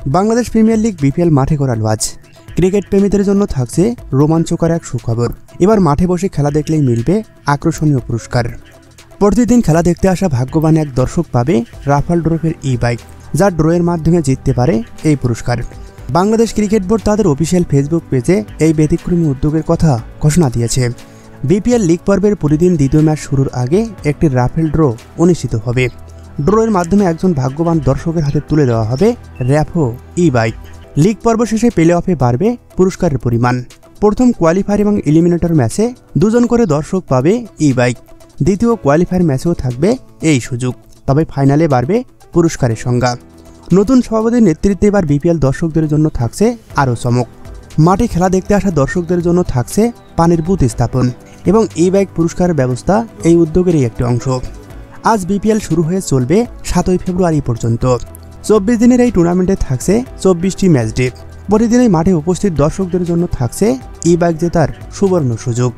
Bangladesh premier league BPL মাঠে গড়ালো আজ। Cricket প্রেমীদের জন্য থাকছে রোমাঞ্চকর এক সুখবর। এবার মাঠে বসে খেলা দেখলেই মিলবে আকর্ষণীয় পুরস্কার। প্রতিদিন খেলা দেখতে আসা ভাগ্যবান এক দর্শক পাবে রাফাল ড্রপের ই-বাইক, যা ড্রয়ের মাধ্যমে জিততে পারে এই পুরস্কার। বাংলাদেশ ক্রিকেট বোর্ড তাদের অফিসিয়াল ফেসবুক পেজে এই ব্যতিক্রমী উদ্যোগের কথা ঘোষণা দিয়েছে। বিপিএল লিগ পর্বের প্রতিদিন দ্বিতীয় ম্যাচ শুরুর আগে একটি রাফেল ড্র অনুষ্ঠিত হবে। ড্রয়ের মাধ্যমে একজন ভাগ্যবান দর্শকের হাতে তুলে দেওয়া হবে র্যাফো ই-বাইক। লিগ পর্ব শেষে প্লে অফে বাড়বে পুরস্কারের পরিমাণ। প্রথম কোয়ালিফায়ার এবং এলিমিনেটর ম্যাচে দুজন করে দর্শক পাবে ই-বাইক। দ্বিতীয় কোয়ালিফায়ার ম্যাচেও থাকবে এই সুযোগ, তবে ফাইনালে বাড়বে পুরস্কারের সংজ্ঞা। নতুন সভাপতির নেতৃত্বে এবার বিপিএল দর্শকদের জন্য থাকছে আরও চমক। মাঠে খেলা দেখতে আসা দর্শকদের জন্য থাকছে পানির বুথ স্থাপন এবং ই-বাইক পুরস্কারের ব্যবস্থা এই উদ্যোগেরই একটি অংশ। আজ বিপিএল শুরু হয়ে চলবে 7 ফেব্রুয়ারি পর্যন্ত। 24 দিনের এই টুর্নামেন্টে থাকছে 24টি ম্যাচ ডে। প্রতিদিন এই মাঠে উপস্থিত দর্শকদের জন্য থাকছে ই-বাইক জেতার সুবর্ণ সুযোগ।